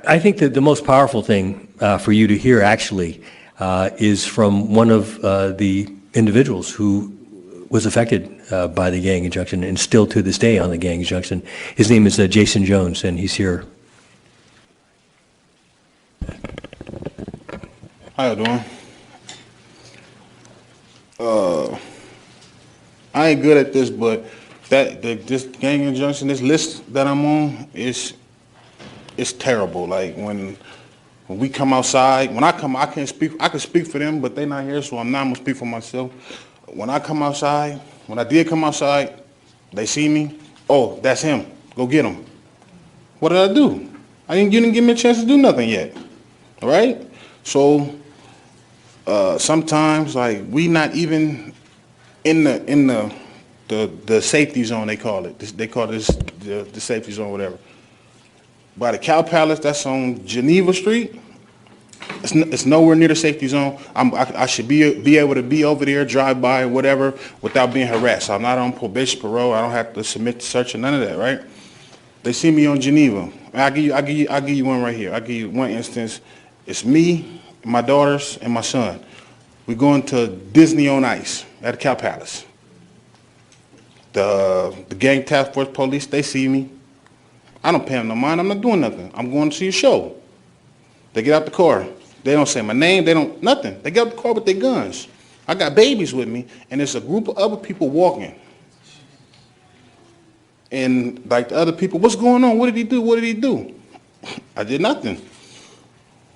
I think that the most powerful thing for you to hear actually is from one of the individuals who was affected by the gang injunction and still to this day on the gang injunction. His name is Jason Jones, and he's here. How you doing? I ain't good at this, but this gang injunction, this list that I'm on it's terrible. Like when we come outside, when I come, I can speak for them, but they not here, so I'm not gonna speak for myself. When I come outside, when I did come outside, they see me. Oh, that's him. Go get him. What did I do? You didn't give me a chance to do nothing yet. All right? So sometimes, like, we not even in the safety zone. They call it. They call this the safety zone, whatever. By the Cow Palace, that's on Geneva Street. It's nowhere near the safety zone. I should be able to be over there, drive by, whatever, without being harassed. I'm not on probation, parole. I don't have to submit to search or none of that, right? They see me on Geneva. I'll give you one right here. I'll give you one instance. It's me, my daughters, and my son. We're going to Disney on Ice at the Cow Palace. The gang task force police, they see me. I don't pay them no mind. I'm not doing nothing. I'm going to see a show. They get out the car. They don't say my name. They don't, nothing. They get out the car with their guns. I got babies with me, and there's a group of other people walking. And like the other people, what's going on? What did he do? What did he do? I did nothing.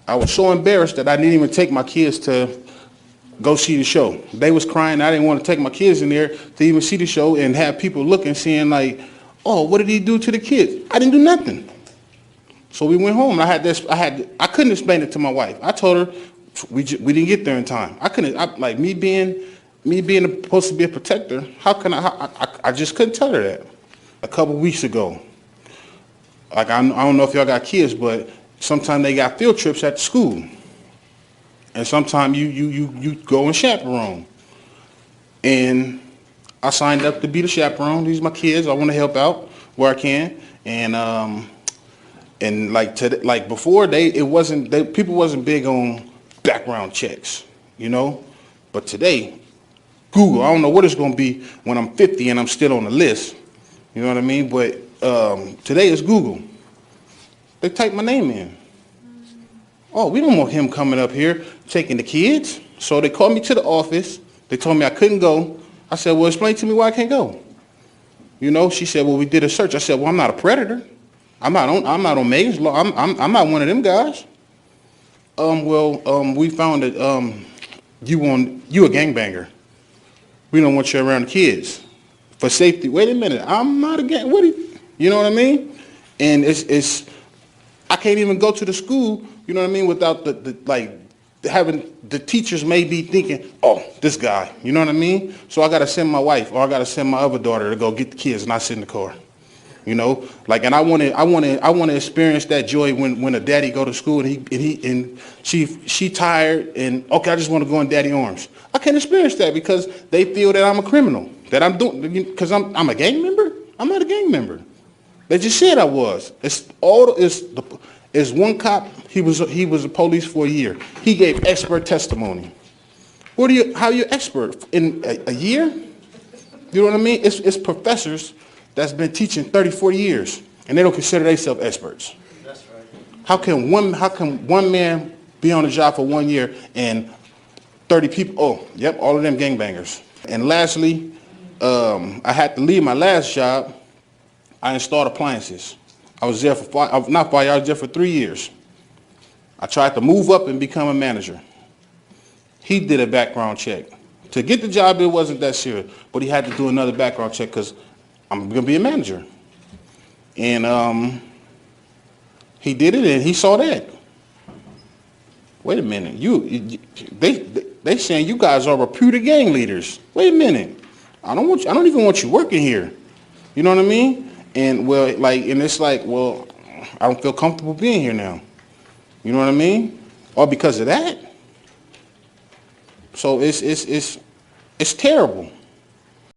I was so embarrassed that I didn't even take my kids to go see the show. They was crying. I didn't want to take my kids in there to even see the show and have people looking, saying like, oh, what did he do to the kids? I didn't do nothing. So we went home. I couldn't explain it to my wife. I told her we didn't get there in time. I couldn't. Like me being supposed to be a protector. How can I just couldn't tell her that. A couple weeks ago, like I don't know if y'all got kids, but sometimes they got field trips at the school, and sometimes you go and chaperone. And I signed up to be the chaperone. These are my kids. I want to help out where I can, and like before, people wasn't big on background checks, you know. But today, Google. I don't know what it's going to be when I'm 50 and I'm still on the list. You know what I mean? But today is Google. They type my name in. Oh, we don't want him coming up here taking the kids. So they called me to the office. They told me I couldn't go. I said, well, explain to me why I can't go. You know, she said, well, we did a search. I said, well, I'm not a predator. I'm not on Megan's Law. I'm not one of them guys. We found that you a gangbanger. We don't want you around the kids. For safety. Wait a minute. I'm not a gang. You know what I mean? And it's I can't even go to the school, you know what I mean, without having the teachers may be thinking, oh, this guy, you know what I mean? So I got to send my wife or I got to send my other daughter to go get the kids and I sit in the car. You know, like, and I want to experience that joy when a daddy go to school and she tired and okay, I just want to go in daddy arms. I can't experience that because they feel that I'm a criminal, that I'm doing because I'm a gang member. I'm not a gang member. They just said I was. It's one cop. He was a police for a year. He gave expert testimony. How are you expert in a year? You know what I mean? It's professors that's been teaching 30, 40 years, and they don't consider themselves experts. That's right. How can one man be on the job for 1 year and 30 people? Oh, yep, all of them gangbangers. And lastly, I had to leave my last job. I installed appliances. I was there for I was there for 3 years. I tried to move up and become a manager. He did a background check. To get the job, it wasn't that serious, but he had to do another background check because I'm going to be a manager. And he did it, and he saw that. Wait a minute, they saying you guys are reputed gang leaders. Wait a minute, I don't even want you working here. You know what I mean? And it's like, well, I don't feel comfortable being here now. You know what I mean? All because of that. So it's terrible.